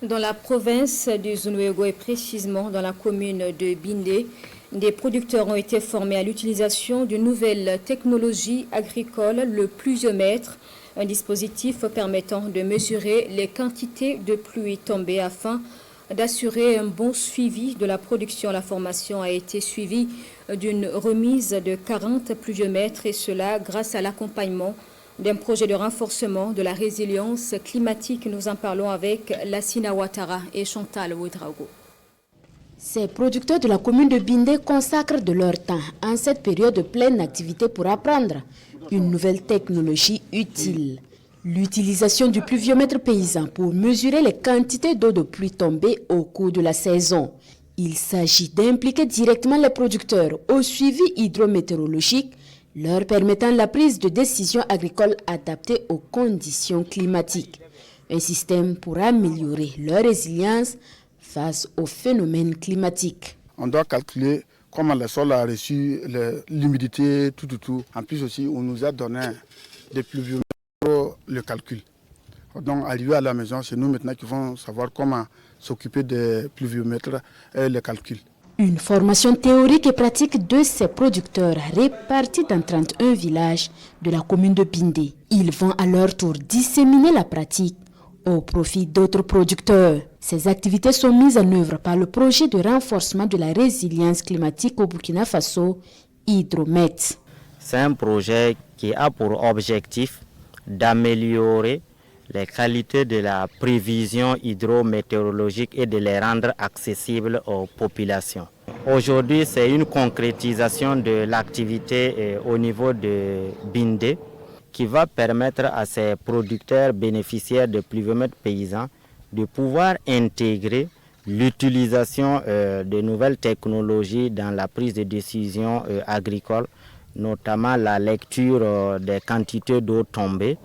Dans la province du Zunwego et précisément dans la commune de Bindé, des producteurs ont été formés à l'utilisation d'une nouvelle technologie agricole, le pluviomètre, un dispositif permettant de mesurer les quantités de pluie tombées afin d'assurer un bon suivi de la production. La formation a été suivie d'une remise de 40 pluviomètres et cela grâce à l'accompagnement d'un projet de renforcement de la résilience climatique. Nous en parlons avec Lassina Ouattara et Chantal Ouedraogo. Ces producteurs de la commune de Bindé consacrent de leur temps en cette période de pleine activité pour apprendre une nouvelle technologie utile. L'utilisation du pluviomètre paysan pour mesurer les quantités d'eau de pluie tombée au cours de la saison. Il s'agit d'impliquer directement les producteurs au suivi hydrométéorologique, leur permettant la prise de décisions agricoles adaptées aux conditions climatiques. Un système pour améliorer leur résilience face aux phénomènes climatiques. On doit calculer comment le sol a reçu l'humidité, tout. En plus aussi, on nous a donné des pluviomètres pour le calcul. Donc, arrivé à la maison, c'est nous maintenant qui vont savoir comment s'occuper des pluviomètres et le calcul. Une formation théorique et pratique de ces producteurs répartis dans 31 villages de la commune de Bindé. Ils vont à leur tour disséminer la pratique au profit d'autres producteurs. Ces activités sont mises en œuvre par le projet de renforcement de la résilience climatique au Burkina Faso, Hydromet. C'est un projet qui a pour objectif d'améliorer les qualités de la prévision hydrométéorologique et de les rendre accessibles aux populations. Aujourd'hui, c'est une concrétisation de l'activité au niveau de Bindé qui va permettre à ces producteurs bénéficiaires de pluviomètres paysans de pouvoir intégrer l'utilisation de nouvelles technologies dans la prise de décision agricole, notamment la lecture des quantités d'eau tombée,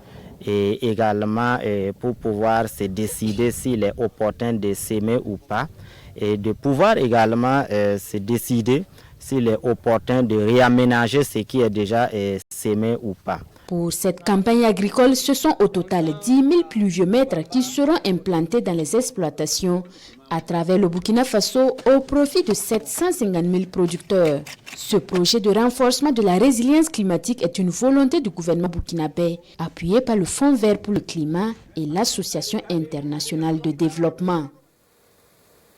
et également pour pouvoir se décider s'il est opportun de s'aimer ou pas, et de pouvoir également se décider s'il est opportun de réaménager ce qui est déjà sémé ou pas. Pour cette campagne agricole, ce sont au total 10 000 pluviomètres qui seront implantés dans les exploitations à travers le Burkina Faso au profit de 750 000 producteurs. Ce projet de renforcement de la résilience climatique est une volonté du gouvernement burkinabé, appuyé par le Fonds vert pour le climat et l'Association internationale de développement.